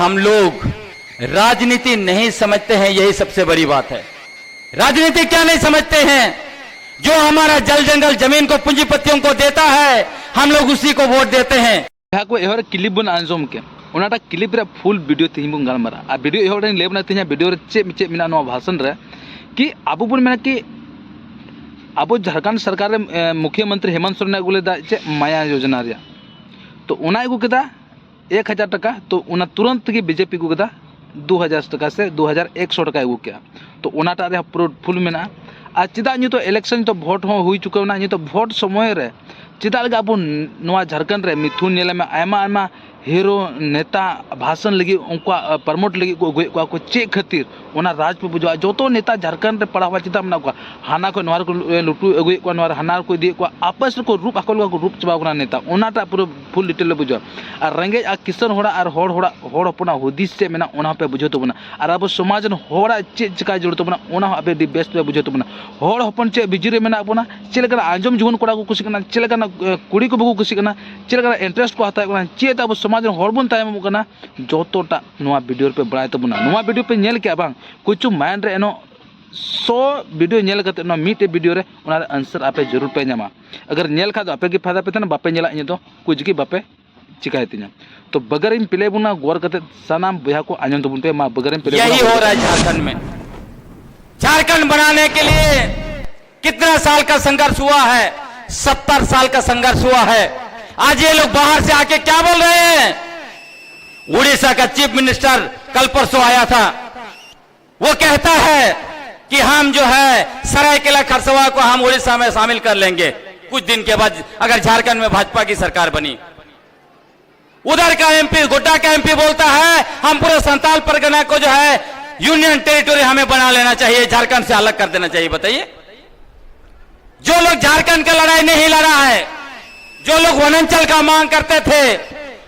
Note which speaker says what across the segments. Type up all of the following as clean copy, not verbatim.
Speaker 1: हम लोग राजनीति नहीं समझते हैं, यही सबसे बड़ी बात है। राजनीति क्या नहीं समझते हैं? जो हमारा जल जंगल जमीन को पूंजीपतियों को देता है, हम लोग उसी को वोट देते हैं।
Speaker 2: को एहर क्लिप बन आंजम के उनाटा क्लिप रे फुल वीडियो तीन बन गलमारा आ वीडियो एहर रे लेबना तीन वीडियो रे चे मिना नो भाषण रे कि अब बन मेना कि अब झारखंड सरकार रे मुख्यमंत्री हेमंत सोरेन अगुले दा चे माया योजना रे तो उना अगु केदा 1000 टका तो उना तुरंत की बीजेपी को केदा 2000 टका से 2100 टका अगु के तो उनाटा रे फुल मेना आ चिदा तो इलेक्शन तो भोट हो हुई चुका ना तो भोट समय रे चिदा लगा अब नवा झारखंड रे मिथुन नेले में आयमा आयमा हीरो नेता भाषण लगी उनका प्रमोट लगी को चे खातिर ओना राज पे बुझा जो तो नेता झारखंड रे पड़ा हुआ चिता मना को हाना को नवार को लुटू अगुए को नवार हाना को दिए को आपस को रूप आकल को रूप चबा को नेता ओनाटा पूरा फुल डिटेल बुझा और रेंगे आ किसान होड़ा और होड़ अपना हुदिस से मेना ओना पे बुझो तो बना और अब समाज होड़ा चे चिका जरूरत बना ओना अबे दी बेस्ट पे बुझो तो बना होड़ हपन चे बिजरे मेना अपना चेलका आंजम जुगन कोड़ा को कुछ करना चेलका कुड़ी को बगु कुछ करना चेलका इंटरेस्ट को आता है चे तब समाज होड़ बन तायम कना जोतोटा नोआ वीडियो पे बड़ाय तबना नोआ वीडियो पे नेल के बांग कुछ माइंड रे एनो 100 वीडियो नेल करते नो मीटे वीडियो रे उना आंसर आपे जरूर पे न्यामा अगर नेल खा तो आपे की फायदा पे तना बापे नेला इन तो कुछ की बापे चिकाय तिना तो बगर इन प्ले बुना गोर करते सनाम बया को आंजम तबुन पे मा बगर इन प्ले
Speaker 1: यही हो रहा है झारखंड में। झारखंड बनाने के लिए कितना साल का संघर्ष हुआ है? 70 साल का संघर्ष हुआ है। आज ये लोग बाहर से आके क्या बोल रहे हैं? उड़ीसा का चीफ मिनिस्टर कल परसों आया था, वो कहता है कि हम जो है सरायकेला खरसवा को हम उड़ीसा में शामिल कर लेंगे कुछ दिन के बाद अगर झारखंड में भाजपा की सरकार बनी। उधर का एमपी गोड्डा का एमपी बोलता है हम पूरे संताल परगना को जो है यूनियन टेरिटोरी हमें बना लेना चाहिए, झारखंड से अलग कर देना चाहिए। बताइए, जो लोग झारखंड का लड़ाई नहीं लड़ा है, जो लोग वनांचल का मांग करते थे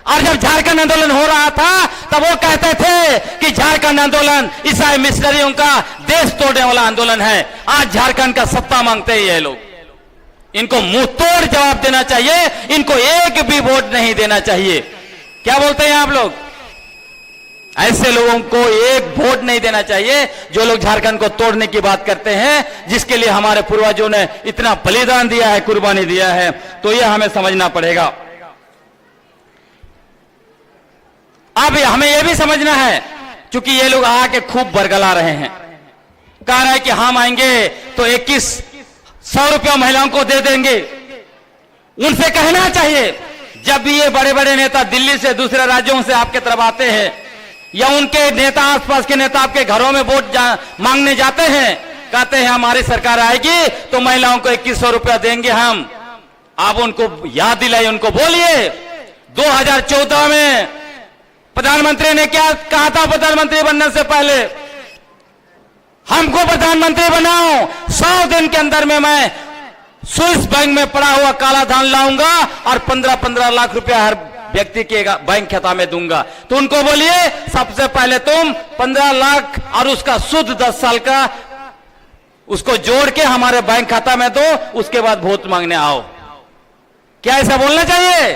Speaker 1: और जब झारखंड आंदोलन हो रहा था तब वो कहते थे कि झारखंड आंदोलन ईसाई मिशनरियों का देश तोड़ने वाला आंदोलन है। आज झारखंड का सत्ता मांगते हैं ये लोग। इनको मुंह तोड़ जवाब देना चाहिए, इनको एक भी वोट नहीं देना चाहिए। क्या बोलते हैं आप लोग? ऐसे लोगों को एक वोट नहीं देना चाहिए जो लोग झारखंड को तोड़ने की बात करते हैं, जिसके लिए हमारे पूर्वजों ने इतना बलिदान दिया है, कुर्बानी दिया है। तो यह हमें समझना पड़ेगा। अब हमें यह भी समझना है, क्योंकि ये लोग आके खूब बरगला रहे हैं, कह रहे हैं कि हम आएंगे तो 2100 रुपया महिलाओं को दे देंगे। उनसे कहना चाहिए, जब भी ये बड़े बड़े नेता दिल्ली से दूसरे राज्यों से आपके तरफ आते हैं या उनके नेता आसपास के नेता आपके घरों में वोट मांगने जाते हैं, कहते हैं हमारी सरकार आएगी तो महिलाओं को 2100 रुपया देंगे हम। आप उनको याद दिलाइए, उनको बोलिए 2014 में प्रधानमंत्री ने क्या कहा था? प्रधानमंत्री बनने से पहले हमको प्रधानमंत्री बनाओ, 100 दिन के अंदर में मैं स्विस बैंक में पड़ा हुआ काला धन लाऊंगा और 15-15 लाख रुपया हर व्यक्ति के बैंक खाता में दूंगा। तो उनको बोलिए सबसे पहले तुम 15 लाख और उसका सूद 10 साल का उसको जोड़ के हमारे बैंक खाता में दो, उसके बाद वोट मांगने आओ। क्या ऐसा बोलना चाहिए?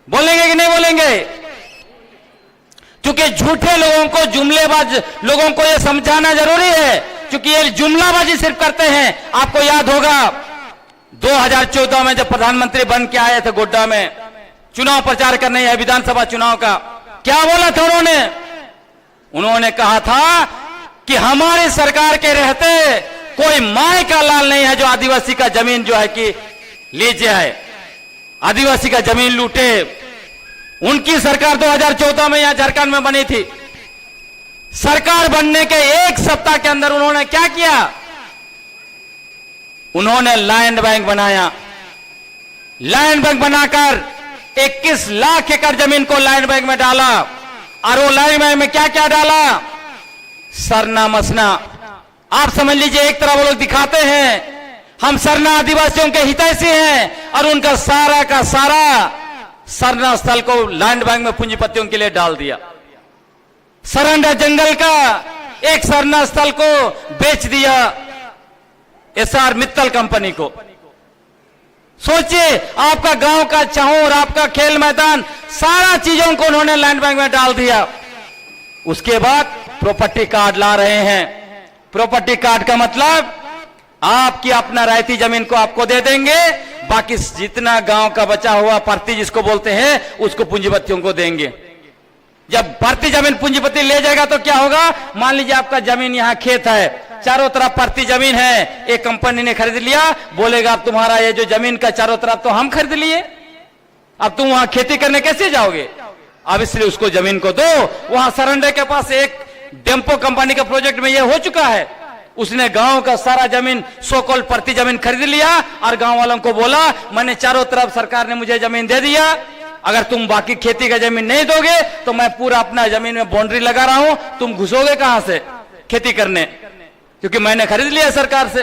Speaker 1: बोलेंगे कि नहीं बोलेंगे? क्योंकि झूठे लोगों को, जुमलेबाज लोगों को यह समझाना जरूरी है, क्योंकि ये जुमलाबाजी सिर्फ करते हैं। आपको याद होगा 2014 में जब प्रधानमंत्री बन के आए थे गोड्डा में चुनाव प्रचार करने है विधानसभा चुनाव का, क्या बोला था उन्होंने कहा था कि हमारी सरकार के रहते कोई माय का लाल नहीं है जो आदिवासी का जमीन जो है कि लीजिए है, आदिवासी का जमीन लूटे। उनकी सरकार 2014 में यहां झारखंड में बनी थी। सरकार बनने के एक सप्ताह के अंदर उन्होंने क्या किया? उन्होंने लैंड बैंक बनाया। लैंड बैंक बनाकर 21 लाख एकड़ जमीन को लैंड बैंक में डाला। और वो लैंड बैंक में क्या क्या डाला? सरना मसना। आप समझ लीजिए, एक तरह वो लोग दिखाते हैं हम सरना आदिवासियों के हितैषी हैं और उनका सारा का सारा सरना स्थल को लैंड बैंक में पूंजीपतियों के लिए डाल दिया। सरंडा जंगल का एक सरना स्थल को बेच दिया एसआर मित्तल कंपनी को। सोचिए, आपका गांव का चौर, आपका खेल मैदान, सारा चीजों को उन्होंने लैंड बैंक में डाल दिया। उसके बाद प्रॉपर्टी कार्ड ला रहे हैं। प्रॉपर्टी कार्ड का मतलब आपकी अपना रायती जमीन को आपको दे देंगे, बाकी जितना गांव का बचा हुआ परती जिसको बोलते हैं उसको पूंजीपतियों को देंगे। जब परती जमीन पूंजीपति ले जाएगा तो क्या होगा, मान लीजिए आपका जमीन यहां खेत है, चारों तरफ परती जमीन है, एक कंपनी ने खरीद लिया, बोलेगा अब तुम्हारा ये जो जमीन का चारों तरफ तो हम खरीद लिए, अब तुम वहां खेती करने कैसे जाओगे? अब इसलिए उसको जमीन को दो। वहां सरंडे के पास एक डेम्पो कंपनी का प्रोजेक्ट में ये हो चुका है, उसने गांव का सारा जमीन सोकॉल परती जमीन खरीद लिया और गांव वालों को बोला मैंने चारों तरफ, सरकार ने मुझे जमीन दे दिया, अगर तुम बाकी खेती का जमीन नहीं दोगे तो मैं पूरा अपना जमीन में बाउंड्री लगा रहा हूं, तुम घुसोगे कहां से खेती करने, क्योंकि मैंने खरीद लिया सरकार से।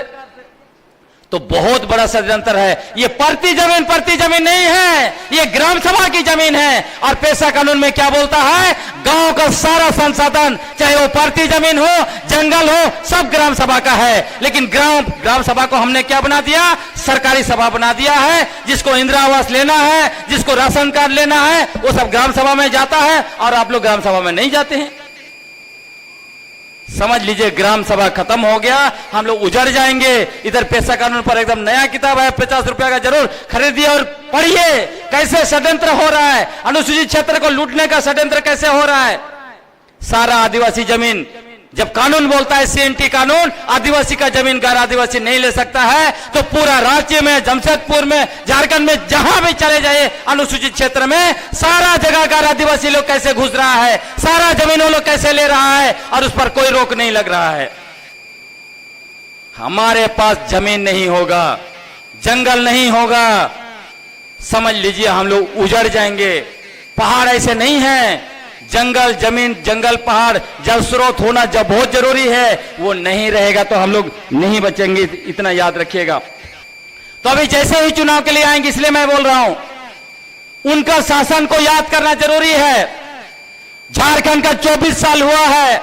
Speaker 1: तो बहुत बड़ा षड्यंत्र है। ये परती जमीन नहीं है, ये ग्राम सभा की जमीन है। और पेशा कानून में क्या बोलता है, गांव का सारा संसाधन, चाहे वो परती जमीन हो, जंगल हो, सब ग्राम सभा का है। लेकिन ग्राम सभा को हमने क्या बना दिया, सरकारी सभा बना दिया है। जिसको इंदिरा आवास लेना है, जिसको राशन कार्ड लेना है, वो सब ग्राम सभा में जाता है और आप लोग ग्राम सभा में नहीं जाते हैं। समझ लीजिए, ग्राम सभा खत्म हो गया, हम लोग उजड़ जाएंगे। इधर पेशा कानून पर एकदम नया किताब है, 50 रुपया का जरूर खरीदिए और पढ़िए कैसे षड्यंत्र हो रहा है, अनुसूचित क्षेत्र को लूटने का षड्यंत्र कैसे हो रहा है। सारा आदिवासी जमीन, जब कानून बोलता है सीएनटी कानून, आदिवासी का जमीन गैर आदिवासी नहीं ले सकता है, तो पूरा राज्य में, जमशेदपुर में, झारखंड में जहां भी चले जाए अनुसूचित क्षेत्र में, सारा जगह गैर आदिवासी लोग कैसे घुस रहा है, सारा जमीन वो लोग कैसे ले रहा है और उस पर कोई रोक नहीं लग रहा है। हमारे पास जमीन नहीं होगा, जंगल नहीं होगा, समझ लीजिए हम लोग उजड़ जाएंगे। पहाड़ ऐसे नहीं है, जंगल जमीन, जंगल पहाड़, जल स्रोत होना जब बहुत जरूरी है, वो नहीं रहेगा तो हम लोग नहीं बचेंगे, इतना याद रखिएगा। तो अभी जैसे ही चुनाव के लिए आएंगे, इसलिए मैं बोल रहा हूं, उनका शासन को याद करना जरूरी है। झारखंड का 24 साल हुआ है,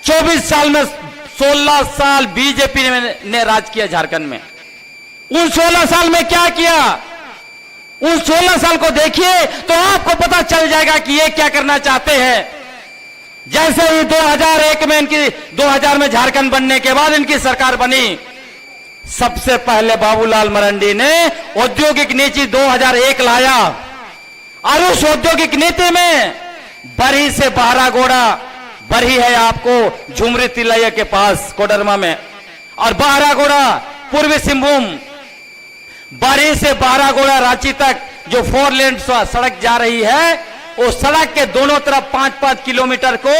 Speaker 1: 24 साल में 16 साल बीजेपी ने राज किया झारखंड में। उन 16 साल में क्या किया, उन 16 साल को देखिए तो आपको पता चल जाएगा कि ये क्या करना चाहते हैं। जैसे ही 2001 में इनकी, 2000 में झारखंड बनने के बाद इनकी सरकार बनी, सबसे पहले बाबूलाल मरांडी ने औद्योगिक नीति 2001 लाया और उस औद्योगिक नीति में बरही से बहरागोड़ा, बरही है आपको झुमरी तिलैया के पास कोडरमा में, और बहरागोड़ा पूर्वी सिंहभूम, बरही से बहरागोड़ा रांची तक जो 4 लेन सड़क जा रही है, वो सड़क के दोनों तरफ 5-5 किलोमीटर को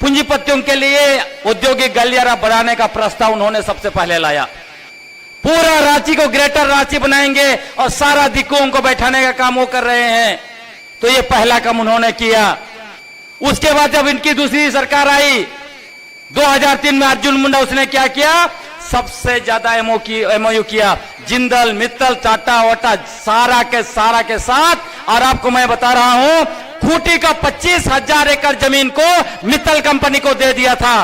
Speaker 1: पूंजीपतियों के लिए औद्योगिक गलियारा बढ़ाने का प्रस्ताव उन्होंने सबसे पहले लाया। पूरा रांची को ग्रेटर रांची बनाएंगे और सारा दिक्कुओं को बैठाने का काम वो कर रहे हैं। तो ये पहला काम उन्होंने किया। उसके बाद जब इनकी दूसरी सरकार आई 2003 में, अर्जुन मुंडा, उसने क्या किया, सबसे ज्यादा एमओयू किया जिंदल, मित्तल, टाटा वाटा, सारा के साथ। और आपको मैं बता रहा हूं, खूंटी का 25,000 एकड़ जमीन को मित्तल कंपनी को दे दिया था।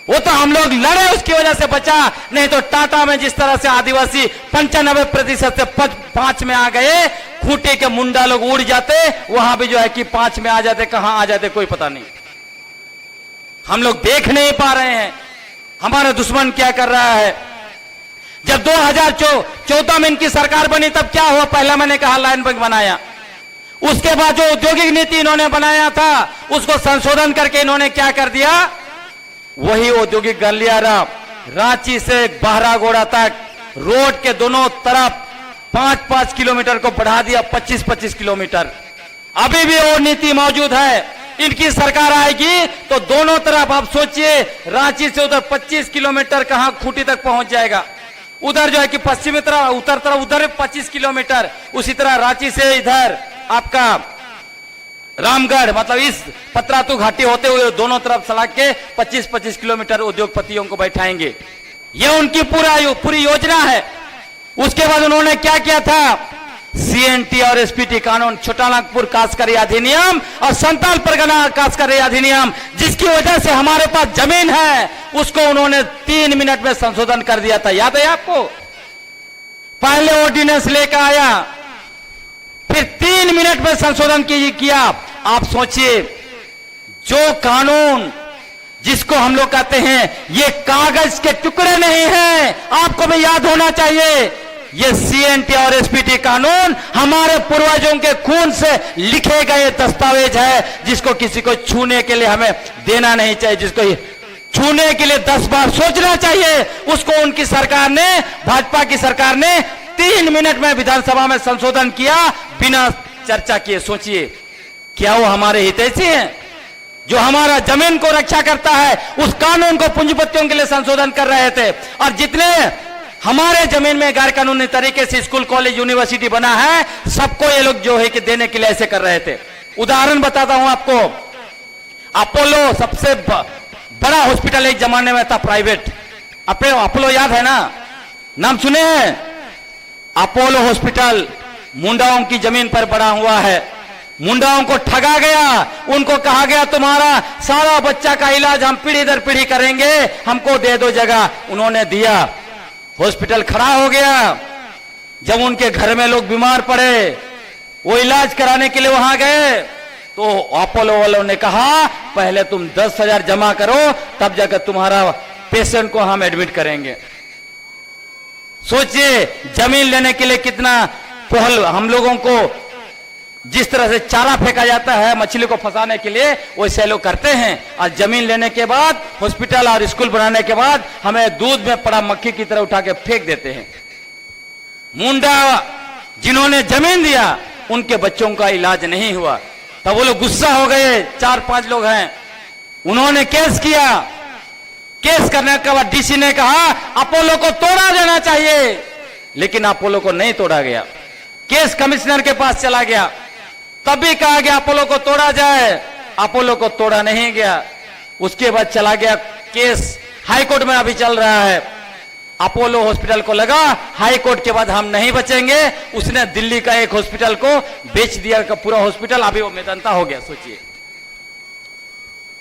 Speaker 1: वो तो हम लोग लड़े, उसकी वजह से बचा, नहीं तो टाटा में जिस तरह से आदिवासी 95% से 5 में आ गए, खूंटी के मुंडा लोग उड़ जाते, वहां भी जो है कि 5 में आ जाते, कहां आ जाते कोई पता नहीं। हम लोग देख नहीं पा रहे हैं हमारा दुश्मन क्या कर रहा है। जब 2014 में इनकी सरकार बनी तब क्या हुआ, पहला मैंने कहा लैंड बैंक बनाया। उसके बाद जो औद्योगिक नीति इन्होंने बनाया था उसको संशोधन करके इन्होंने क्या कर दिया, वही औद्योगिक गलियारा रांची से बहरागोड़ा तक रोड के दोनों तरफ 5-5 किलोमीटर को बढ़ा दिया, 25-25 किलोमीटर। अभी भी वो नीति मौजूद है। इनकी सरकार आएगी तो दोनों तरफ आप सोचिए, रांची से उधर 25 किलोमीटर कहां खूंटी तक पहुंच जाएगा, उधर जो है कि पश्चिमी तरफ, उत्तर तरफ उधर 25 किलोमीटर, उसी तरह रांची से इधर आपका रामगढ़, मतलब इस पतरातू घाटी होते हुए दोनों तरफ सड़क के 25-25 किलोमीटर उद्योगपतियों को बैठाएंगे। ये उनकी पूरी योजना है। उसके बाद उन्होंने क्या किया था, सीएनटी और एसपीटी कानून, छोटानागपुर काश्तकारी अधिनियम और संताल परगना काश्तकारी अधिनियम, जिसकी वजह से हमारे पास जमीन है, उसको उन्होंने 3 मिनट में संशोधन कर दिया था। याद है आपको? पहले ऑर्डिनेंस लेकर आया, फिर 3 मिनट में संशोधन किया। आप सोचिए, जो कानून जिसको हम लोग कहते हैं ये कागज के टुकड़े नहीं हैं, आपको भी याद होना चाहिए, ये सीएनटी और एसपीटी कानून हमारे पूर्वजों के खून से लिखे गए दस्तावेज है, जिसको किसी को छूने के लिए हमें देना नहीं चाहिए, जिसको छूने के लिए 10 बार सोचना चाहिए। उसको उनकी सरकार ने, भाजपा की सरकार ने 3 मिनट में विधानसभा में संशोधन किया बिना चर्चा किए। सोचिए, क्या वो हमारे हितैषी हैं? जो हमारा जमीन को रक्षा करता है, उस कानून को पूंजीपतियों के लिए संशोधन कर रहे थे। और जितने हमारे जमीन में गैर कानूनी तरीके से स्कूल, कॉलेज, यूनिवर्सिटी बना है, सबको ये लोग जो है कि देने के लिए ऐसे कर रहे थे। उदाहरण बताता हूं आपको, अपोलो सबसे बड़ा हॉस्पिटल एक जमाने में था प्राइवेट। अपोलो याद है ना, नाम सुने हैं? अपोलो हॉस्पिटल मुंडाओं की जमीन पर बना हुआ है। मुंडाओं को ठगा गया, उनको कहा गया तुम्हारा सारा बच्चा का इलाज हम पीढ़ी दर पीढ़ी करेंगे, हमको दे दो जगह। उन्होंने दिया, हॉस्पिटल खड़ा हो गया। जब उनके घर में लोग बीमार पड़े, वो इलाज कराने के लिए वहां गए, तो अपोलो वालों ने कहा पहले तुम 10,000 जमा करो, तब जाकर तुम्हारा पेशेंट को हम एडमिट करेंगे। सोचिए, जमीन लेने के लिए कितना पहल। हम लोगों को जिस तरह से चारा फेंका जाता है मछली को फंसाने के लिए, वैसे लोग करते हैं। और जमीन लेने के बाद, हॉस्पिटल और स्कूल बनाने के बाद, हमें दूध में पड़ा मक्खी की तरह उठा के फेंक देते हैं। मुंडा जिन्होंने जमीन दिया, उनके बच्चों का इलाज नहीं हुआ, तब वो लोग गुस्सा हो गए। 4-5 लोग हैं, उन्होंने केस किया। केस करने के बाद डीसी ने कहा अपोलो को तोड़ा जाना चाहिए, लेकिन अपोलो को नहीं तोड़ा गया। केस कमिश्नर के पास चला गया, तब भी कहा गया अपोलो को तोड़ा जाए, अपोलो को तोड़ा नहीं गया। उसके बाद चला गया केस हाई कोर्ट में, अभी चल रहा है। अपोलो हॉस्पिटल को लगा हाई कोर्ट के बाद हम नहीं बचेंगे, उसने दिल्ली का एक हॉस्पिटल को बेच दिया, का पूरा हॉस्पिटल अभी वो मेदंता हो गया। सोचिए,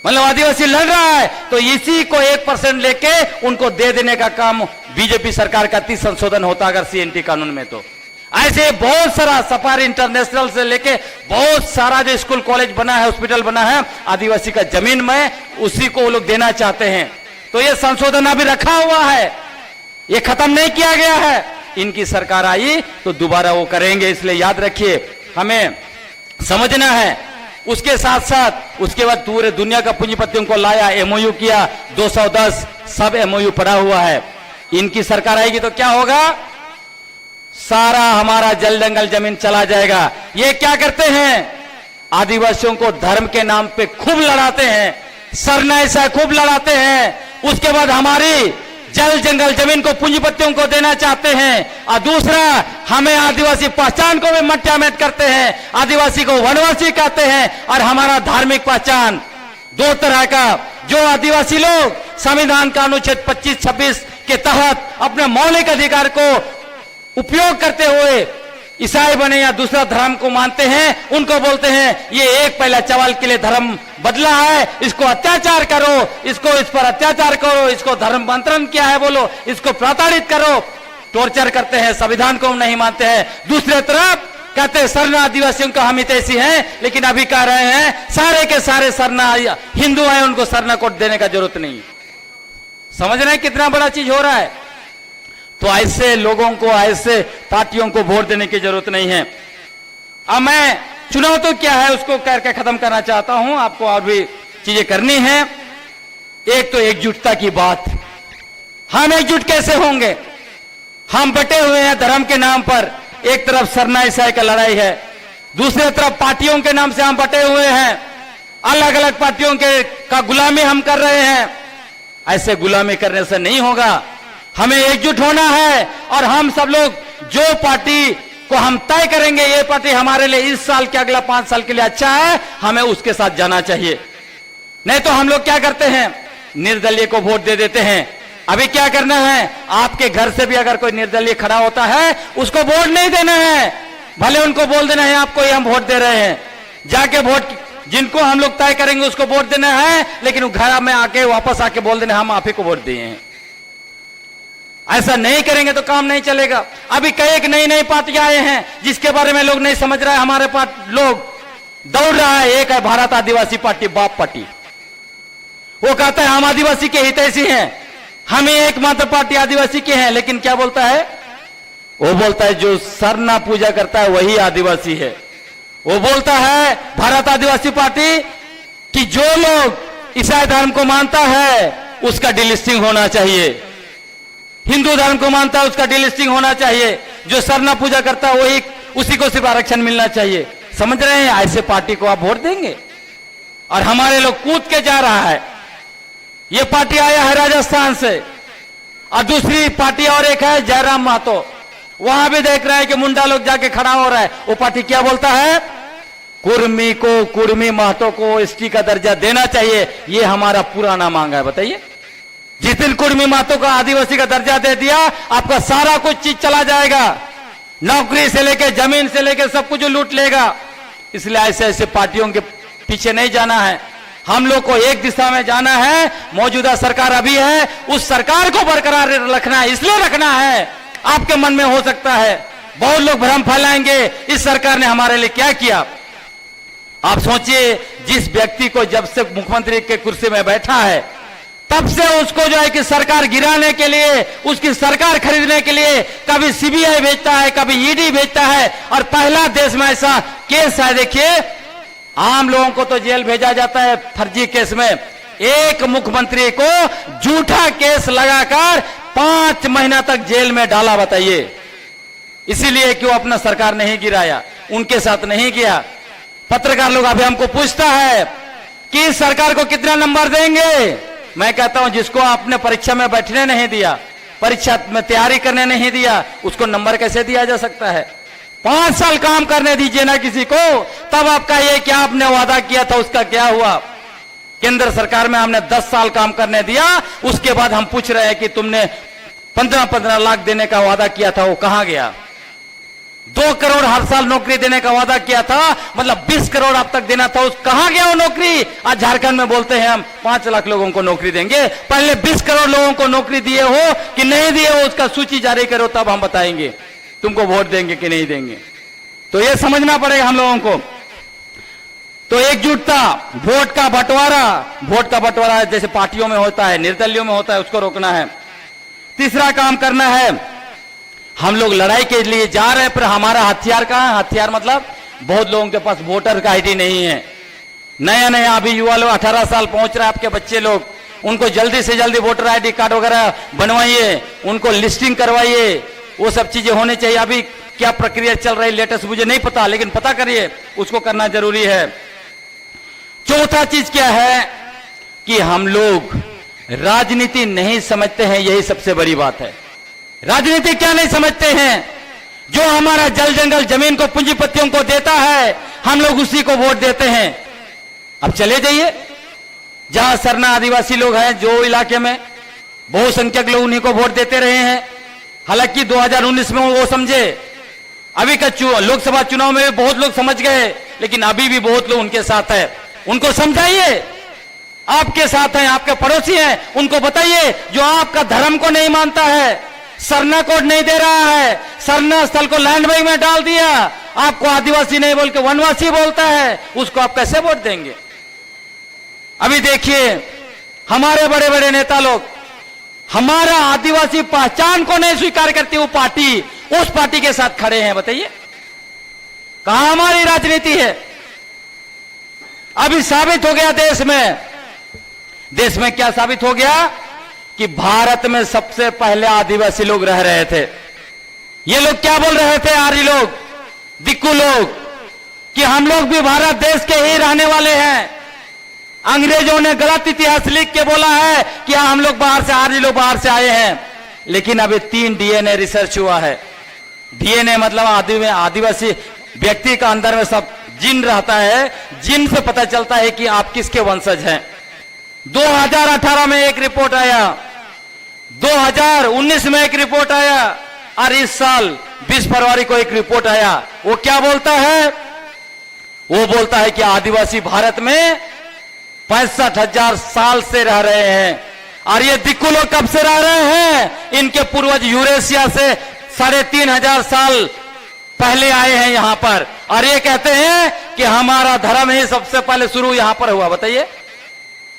Speaker 1: मतलब आदिवासी लड़ रहा है, तो इसी को 1% लेके उनको दे देने का काम बीजेपी सरकार करती, संशोधन होता अगर सीएनटी कानून में। तो ऐसे बहुत सारा सफारी इंटरनेशनल से लेके बहुत सारा जो स्कूल, कॉलेज बना है, हॉस्पिटल बना है आदिवासी का जमीन में, उसी को वो लोग देना चाहते हैं। तो ये संशोधन अभी रखा हुआ है, ये खत्म नहीं किया गया है। इनकी सरकार आई तो दोबारा वो करेंगे, इसलिए याद रखिए, हमें समझना है। उसके साथ साथ उसके बाद पूरे दुनिया का पूंजीपतियों को लाया, एमओयू किया, 210 सब एमओयू पड़ा हुआ है। इनकी सरकार आएगी तो क्या होगा? सारा हमारा जल जंगल जमीन चला जाएगा। ये क्या करते हैं? आदिवासियों को धर्म के नाम पे खूब लड़ाते हैं, सरनाई से खूब लड़ाते हैं। उसके बाद हमारी जल जंगल जमीन को पूंजीपतियों को देना चाहते हैं। और दूसरा, हमें आदिवासी पहचान को भी मट्टियामेट करते हैं, आदिवासी को वनवासी कहते हैं। और हमारा धार्मिक पहचान 2 तरह का, जो आदिवासी लोग संविधान का अनुच्छेद 25-26 के तहत अपने मौलिक अधिकार को उपयोग करते हुए ईसाई बने या दूसरा धर्म को मानते हैं, उनको बोलते हैं ये एक पहला चावल के लिए धर्म बदला है, इसको अत्याचार करो, इसको इस पर अत्याचार करो, इसको धर्म मंत्रण किया है बोलो, इसको प्रताड़ित करो, टॉर्चर करते हैं, संविधान को नहीं मानते हैं। दूसरे तरफ कहते हैं सरना आदिवासियों का हम हितैषी हैं, लेकिन अभी कह रहे हैं सारे के सारे सरना हिंदू हैं, उनको सरना कोड देने का जरूरत नहीं। समझ रहे हैं कितना बड़ा चीज हो रहा है? तो ऐसे लोगों को, ऐसे पार्टियों को वोट देने की जरूरत नहीं है। अब मैं चुनाव तो क्या है उसको करके खत्म करना चाहता हूं, आपको और भी चीजें करनी है। एक तो एकजुटता की बात, हम एकजुट कैसे होंगे? हम बटे हुए हैं धर्म के नाम पर, एक तरफ सरना ईसाई का लड़ाई है, दूसरी तरफ पार्टियों के नाम से हम बटे हुए हैं, अलग अलग पार्टियों के का गुलामी हम कर रहे हैं। ऐसे गुलामी करने से नहीं होगा, हमें एकजुट होना है। और हम सब लोग जो पार्टी को हम तय करेंगे ये पार्टी हमारे लिए इस साल के अगला 5 साल के लिए अच्छा है, हमें उसके साथ जाना चाहिए। नहीं तो हम लोग क्या करते हैं? निर्दलीय को वोट दे देते हैं। अभी क्या करना है? आपके घर से भी अगर कोई निर्दलीय खड़ा होता है उसको वोट नहीं देना है, भले उनको बोल देना है आपको ये हम वोट दे रहे हैं, जाके वोट जिनको हम लोग तय करेंगे उसको वोट देना है, लेकिन घर में आके वापस आके बोल देना हम आप ही को वोट दिए हैं। ऐसा नहीं करेंगे तो काम नहीं चलेगा। अभी कई एक नई नई पार्टियां आए हैं जिसके बारे में लोग नहीं समझ रहे हैं। हमारे पास लोग दौड़ रहा है। एक है भारत आदिवासी पार्टी, बाप पार्टी। वो कहता है हम आदिवासी के हितैषी हैं, हम ही एकमात्र पार्टी आदिवासी के हैं। लेकिन क्या बोलता है? वो बोलता है जो सरना पूजा करता है वही आदिवासी है। वो बोलता है भारत आदिवासी पार्टी कि जो लोग ईसाई धर्म को मानता है उसका डिलिस्टिंग होना चाहिए, हिंदू धर्म को मानता है उसका डिलिस्टिंग होना चाहिए, जो सरना पूजा करता है वही, उसी को सिर्फ आरक्षण मिलना चाहिए। समझ रहे हैं? ऐसे पार्टी को आप वोट देंगे? और हमारे लोग कूद के जा रहा है। ये पार्टी आया है राजस्थान से, और दूसरी पार्टी और एक है जयराम महतो, वहां भी देख रहे हैं कि मुंडा लोग जाके खड़ा हो रहा है। वो पार्टी क्या बोलता है? कुर्मी को, कुर्मी महतो को एसटी का दर्जा देना चाहिए, ये हमारा पुराना मांग है। बताइए, जिस दिन कुर्मी महतो को आदिवासी का दर्जा दे दिया, आपका सारा कुछ चीज चला जाएगा, नौकरी से लेके जमीन से लेके सब कुछ लूट लेगा। इसलिए ऐसे ऐसे पार्टियों के पीछे नहीं जाना है। हम लोग को एक दिशा में जाना है। मौजूदा सरकार अभी है, उस सरकार को बरकरार रखना है। इसलिए रखना है, आपके मन में हो सकता है बहुत लोग भ्रम फैलाएंगे इस सरकार ने हमारे लिए क्या किया। आप सोचिए, जिस व्यक्ति को जब से मुख्यमंत्री के कुर्सी में बैठा है तब से उसको जो है कि सरकार गिराने के लिए, उसकी सरकार खरीदने के लिए कभी सीबीआई भेजता है, कभी ईडी भेजता है। और पहला देश में ऐसा केस है, देखिए, आम लोगों को तो जेल भेजा जाता है फर्जी केस में, एक मुख्यमंत्री को झूठा केस लगाकर 5 महीना तक जेल में डाला। बताइए, इसीलिए कि वो अपना सरकार नहीं गिराया, उनके साथ नहीं किया। पत्रकार लोग अभी हमको पूछता है कि इस सरकार को कितना नंबर देंगे। मैं कहता हूं जिसको आपने परीक्षा में बैठने नहीं दिया, परीक्षा में तैयारी करने नहीं दिया, उसको नंबर कैसे दिया जा सकता है? 5 साल काम करने दीजिए ना किसी को, तब आपका ये क्या आपने वादा किया था उसका क्या हुआ? केंद्र सरकार में हमने 10 साल काम करने दिया, उसके बाद हम पूछ रहे हैं कि तुमने 15-15 लाख देने का वादा किया था, वो कहां गया? 2 करोड़ हर साल नौकरी देने का वादा किया था, मतलब 20 करोड़ अब तक देना था, उस कहां गया वो नौकरी? आज झारखंड में बोलते हैं हम 5 लाख लोगों को नौकरी देंगे। पहले 20 करोड़ लोगों को नौकरी दिए हो कि नहीं दिए हो, उसका सूची जारी करो, तब हम बताएंगे तुमको वोट देंगे कि नहीं देंगे। तो ये समझना पड़ेगा हम लोगों को। तो एकजुटता, वोट का बंटवारा जैसे पार्टियों में होता है, निर्दलियों में होता है, उसको रोकना है। तीसरा काम करना है, हम लोग लड़ाई के लिए जा रहे हैं, पर हमारा हथियार कहां है? हथियार मतलब बहुत लोगों के पास वोटर का आईडी नहीं है। नया नया अभी युवा लोग 18 साल पहुंच रहे हैं, आपके बच्चे लोग, उनको जल्दी से जल्दी वोटर आईडी कार्ड वगैरह बनवाइए, उनको लिस्टिंग करवाइए, वो सब चीजें होनी चाहिए। अभी क्या प्रक्रिया चल रही लेटेस्ट मुझे नहीं पता, लेकिन पता करिए, उसको करना जरूरी है। चौथा चीज क्या है कि हम लोग राजनीति नहीं समझते हैं, यही सबसे बड़ी बात है। राजनीति क्या नहीं समझते हैं? जो हमारा जल जंगल जमीन को पूंजीपतियों को देता है, हम लोग उसी को वोट देते हैं। अब चले जाइए जहां सरना आदिवासी लोग हैं, जो इलाके में बहुसंख्यक लोग उन्हीं को वोट देते रहे हैं। हालांकि 2019 में वो समझे, अभी का लोकसभा चुनाव में भी बहुत लोग समझ गए, लेकिन अभी भी बहुत लोग उनके साथ है। उनको समझाइए, आपके साथ हैं, आपके पड़ोसी हैं, उनको बताइए जो आपका धर्म को नहीं मानता है, सरना कोड नहीं दे रहा है, सरना स्थल को लैंड बैंक में डाल दिया, आपको आदिवासी नहीं बोल के वनवासी बोलता है, उसको आप कैसे वोट देंगे? अभी देखिए, हमारे बड़े बड़े नेता लोग हमारा आदिवासी पहचान को नहीं स्वीकार करती वो पार्टी, उस पार्टी के साथ खड़े हैं। बताइए कहां हमारी राजनीति है? अभी साबित हो गया देश में क्या साबित हो गया कि भारत में सबसे पहले आदिवासी लोग रह रहे थे। ये लोग क्या बोल रहे थे? आर्य लोग, दिक्कू लोग, कि हम लोग भी भारत देश के ही रहने वाले हैं। अंग्रेजों ने गलत इतिहास लिख के बोला है कि हम लोग बाहर से, आर्य लोग बाहर से आए हैं। लेकिन अभी 3 डीएनए रिसर्च हुआ है। डीएनए मतलब आदिवासी व्यक्ति का अंदर में सब जिन रहता है, जिन से पता चलता है कि आप किसके वंशज हैं। 2018 में एक रिपोर्ट आया, 2019 में एक रिपोर्ट आया, और इस साल 20 फरवरी को एक रिपोर्ट आया। वो क्या बोलता है? वो बोलता है कि आदिवासी भारत में 65,000 साल से रह रहे हैं। और ये दिक्कू लोग कब से रह रहे हैं? इनके पूर्वज यूरेशिया से 3,500 साल पहले आए हैं यहां पर, और ये कहते हैं कि हमारा धर्म ही सबसे पहले शुरू यहां पर हुआ। बताइए,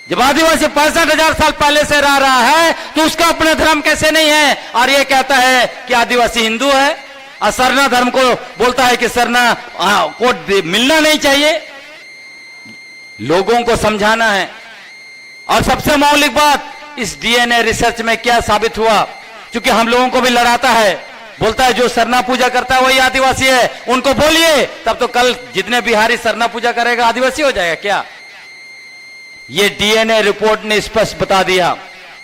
Speaker 1: जब आदिवासी 65,000 साल पहले से रह रहा है तो उसका अपना धर्म कैसे नहीं है? और ये कहता है कि आदिवासी हिंदू है, और सरना धर्म को बोलता है कि सरना को मिलना नहीं चाहिए। लोगों को समझाना है। और सबसे मौलिक बात, इस डीएनए रिसर्च में क्या साबित हुआ? क्योंकि हम लोगों को भी लड़ाता है, बोलता है जो सरना पूजा करता है वही आदिवासी है, उनको बोलिए, तब तो कल जितने बिहारी सरना पूजा करेगा आदिवासी हो जाएगा क्या? ये डीएनए रिपोर्ट ने स्पष्ट बता दिया।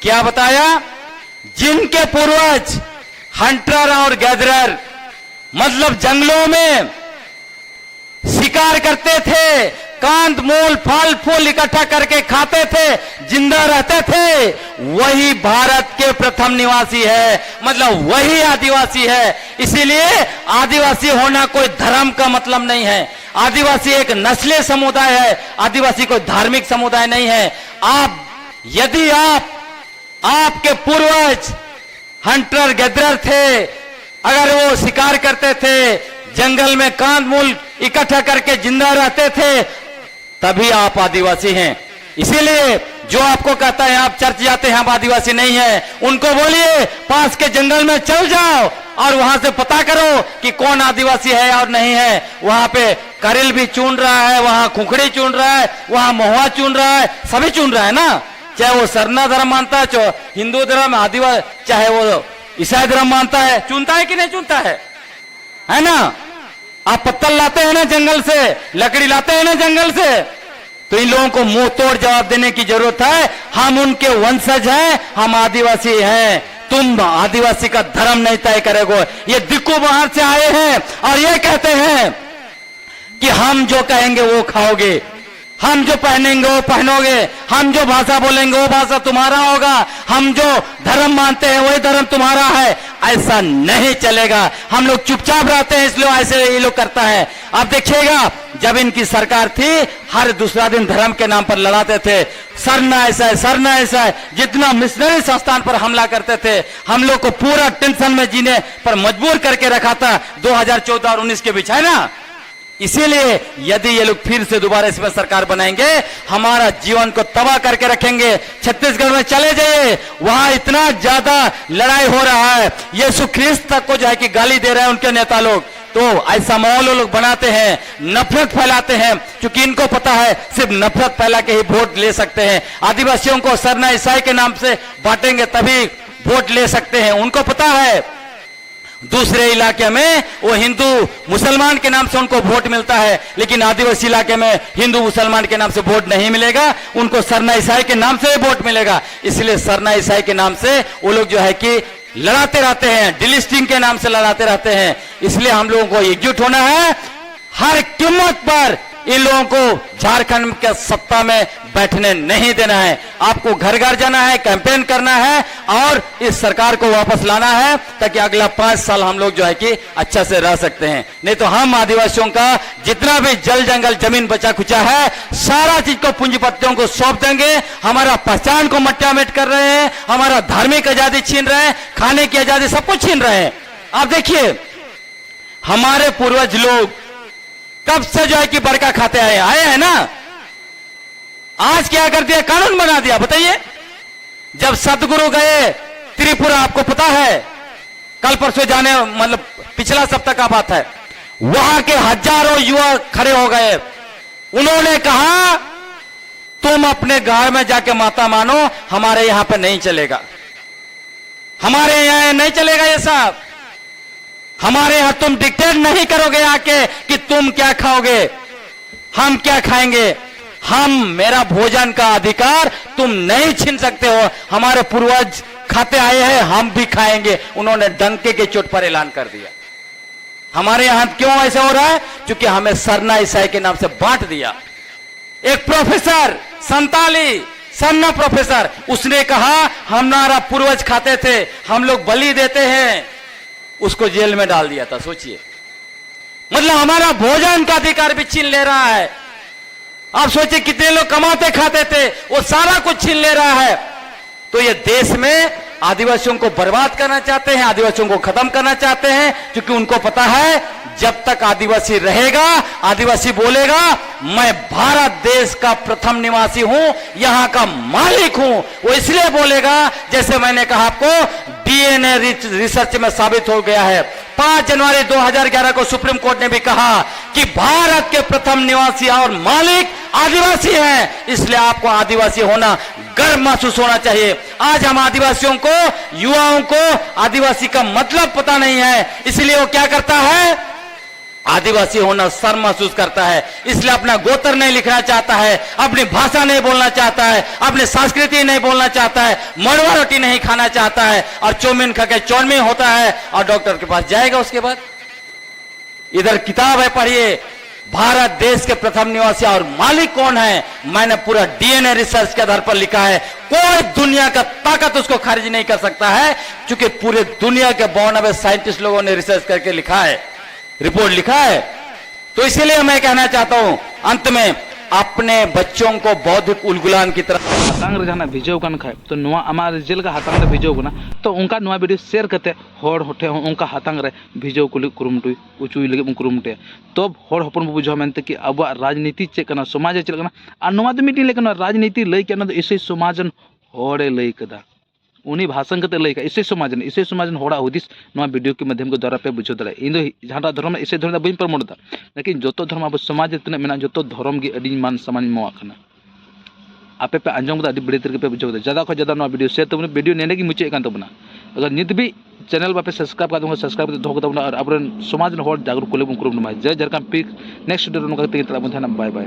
Speaker 1: क्या बताया? जिनके पूर्वज हंटर और गैदरर, मतलब जंगलों में शिकार करते थे, कांद मूल फल फूल इकट्ठा करके खाते थे, जिंदा रहते थे, वही भारत के प्रथम निवासी है, मतलब वही आदिवासी है। इसीलिए आदिवासी होना कोई धर्म का मतलब नहीं है। आदिवासी एक नस्लीय समुदाय है, आदिवासी कोई धार्मिक समुदाय नहीं है। यदि आपके पूर्वज हंटर गैदरर थे, अगर वो शिकार करते थे, जंगल में कांद मूल इकट्ठा करके जिंदा रहते थे, तभी आप आदिवासी हैं। इसीलिए जो आपको कहता है आप चर्च जाते हैं आप आदिवासी नहीं है, उनको बोलिए पास के जंगल में चल जाओ और वहां से पता करो कि कौन आदिवासी है और नहीं है। वहां पे करिल भी चुन रहा है, वहां खुखड़ी चुन रहा है, वहां महुआ चुन रहा है, सभी चुन रहा है ना। चाहे वो सरना धर्म मानता है, चाहे हिंदू धर्म, आदिवासी, चाहे वो ईसाई धर्म मानता है, चुनता है कि नहीं चुनता है ना? आप पत्थर लाते हैं ना जंगल से, लकड़ी लाते हैं ना जंगल से, तो इन लोगों को मुंह तोड़ जवाब देने की जरूरत है। हम उनके वंशज हैं, हम आदिवासी हैं। तुम आदिवासी का धर्म नहीं तय करेगो। ये दिक्कू बाहर से आए हैं और ये कहते हैं कि हम जो कहेंगे वो खाओगे, हम जो पहनेंगे वो पहनोगे, हम जो भाषा बोलेंगे वो भाषा तुम्हारा होगा, हम जो धर्म मानते हैं वही धर्म तुम्हारा है। ऐसा नहीं चलेगा। हम लोग चुपचाप रहते हैं, इसलिए ऐसे ये लोग करता है। आप देखिएगा, जब इनकी सरकार थी, हर दूसरा दिन धर्म के नाम पर लड़ाते थे, सरना ऐसा है, सरना ऐसा है। जितना मिशनरी संस्थान पर हमला करते थे, हम लोग को पूरा टेंशन में जीने पर मजबूर करके रखा था 2014 और 19 के बीच, है ना। इसीलिए यदि ये लोग फिर से दोबारा इसमें सरकार बनाएंगे, हमारा जीवन को तबाह करके रखेंगे। छत्तीसगढ़ में चले जाइए, वहां इतना ज्यादा लड़ाई हो रहा है, यीशु ख्रिस्त तक को जो है कि गाली दे रहे हैं उनके नेता लोग। तो ऐसा माहौल लोग बनाते हैं, नफरत फैलाते हैं, क्योंकि इनको पता है सिर्फ नफरत फैला के ही वोट ले सकते हैं। आदिवासियों को सरना ईसाई के नाम से बांटेंगे तभी वोट ले सकते हैं। उनको पता है दूसरे इलाके में वो हिंदू मुसलमान के नाम से उनको वोट मिलता है, लेकिन आदिवासी इलाके में हिंदू मुसलमान के नाम से वोट नहीं मिलेगा, उनको सरना ईसाई के नाम से वोट मिलेगा। इसलिए सरना ईसाई के नाम से वो लोग जो है कि लड़ाते रहते हैं, डिलिस्टिंग के नाम से लड़ाते रहते हैं। इसलिए हम लोगों को एकजुट होना है, हर कीमत पर इन लोगों को झारखंड के सत्ता में बैठने नहीं देना है। आपको घर घर जाना है, कैंपेन करना है और इस सरकार को वापस लाना है, ताकि अगला 5 साल हम लोग जो है कि अच्छा से रह सकते हैं। नहीं तो हम आदिवासियों का जितना भी जल जंगल जमीन बचा खुचा है, सारा चीज को पूंजीपतियों को सौंप देंगे। हमारा पहचान को मट्टामेट कर रहे हैं, हमारा धार्मिक आजादी छीन रहे हैं, खाने की आजादी सब कुछ छीन रहे हैं। आप देखिए, हमारे पूर्वज लोग कब से जो है कि बरका खाते आए हैं ना। आज क्या कर दिया, कानून बना दिया। बताइए, जब सदगुरु गए त्रिपुरा, आपको पता है, कल परसों जाने मतलब पिछला सप्ताह का बात है, वहां के हजारों युवा खड़े हो गए। उन्होंने कहा तुम अपने गांव में जाके माता मानो, हमारे यहां पे नहीं चलेगा, हमारे यहां नहीं चलेगा ये सब। हमारे यहां तुम डिक्टेट नहीं करोगे आके कि तुम क्या खाओगे, हम क्या खाएंगे। हम, मेरा भोजन का अधिकार तुम नहीं छीन सकते हो। हमारे पूर्वज खाते आए हैं, हम भी खाएंगे। उन्होंने डंके के चोट पर ऐलान कर दिया। हमारे यहां क्यों ऐसा हो रहा है? क्योंकि हमें सरना ईसाई के नाम से बांट दिया। एक प्रोफेसर, संताली सरना प्रोफेसर, उसने कहा हमारा पूर्वज खाते थे, हम लोग बलि देते हैं, उसको जेल में डाल दिया था। सोचिए, मतलब हमारा भोजन का अधिकार भी छीन ले रहा है। आप सोचिए कितने लोग कमाते खाते थे, वो सारा कुछ छीन ले रहा है। तो ये देश में आदिवासियों को बर्बाद करना चाहते हैं, आदिवासियों को खत्म करना चाहते हैं, क्योंकि उनको पता है जब तक आदिवासी रहेगा, आदिवासी बोलेगा मैं भारत देश का प्रथम निवासी हूं, यहां का मालिक हूं, वो इसलिए बोलेगा जैसे मैंने कहा आपको डीएनए रिसर्च में साबित हो गया है। 5 जनवरी 2011 को सुप्रीम कोर्ट ने भी कहा कि भारत के प्रथम निवासी और मालिक आदिवासी हैं, इसलिए आपको आदिवासी होना गर्व महसूस होना चाहिए। आज हम आदिवासियों को, युवाओं को आदिवासी का मतलब पता नहीं है, इसलिए वो क्या करता है, आदिवासी होना शर्म महसूस करता है, इसलिए अपना गोत्र नहीं लिखना चाहता है, अपनी भाषा नहीं बोलना चाहता है, अपनी संस्कृति नहीं बोलना चाहता है, मड़वा रोटी नहीं खाना चाहता है, और चौमिन खा के चौनमी होता है और डॉक्टर के पास जाएगा उसके बाद। इधर किताब है, पढ़िए, भारत देश के प्रथम निवासी और मालिक कौन है, मैंने पूरा डीएनए रिसर्च के आधार पर लिखा है। कोई दुनिया का ताकत उसको खारिज नहीं कर सकता है, क्योंकि पूरे दुनिया के 92 साइंटिस्ट लोगों ने रिसर्च करके लिखा है, रिपोर्ट लिखा है। तो इसीलिए मैं कहना चाहता हूं अंत में, अपने बच्चों को बौद्धिक उलगुलान की तरफ
Speaker 2: हातांग जहां भिजो कान खाए तो नुआ आमार जेल का हातांग भिजो कना तो उनका नुआ वीडियो शेयर करते होड़ होठे उनका हातांग रे भिजो कुली कुरुमटुई उचुई लगे कुरुमटे तो होड़ हपन बुझो मेनते कि अब राजनीति चे कना समाज चे कना आ नुआ तो मिटी लेकिन राजनीति लई के ना इसे समाजन होड़े लई कदा उनी भाषण करते लई का इसे समाजन होड़ा हुदिस नुआ वीडियो के माध्यम के द्वारा पे बुझो दरे इन दो जहां धर्म इसे धर्म बइन प्रमोट दा लेकिन जोतो धर्म अब समाज तना मेना जोतो धर्म गी अडी मान सम्मान मोआ कना आपे पे आंजम दा अडी बड़ी तरीके पे बुझो दा ज्यादा को ज्यादा नुआ वीडियो शेयर तबने वीडियो नेने की मुचे कान तबना अगर नित भी चैनल बापे सब्सक्राइब कर दूंगा सब्सक्राइब करते धोको तबना और अपन समाज न होड़ जागरूक कोले बुन कुरुम मा जय झारखंड पिक नेक्स्ट वीडियो नु करते तला बाय बाय।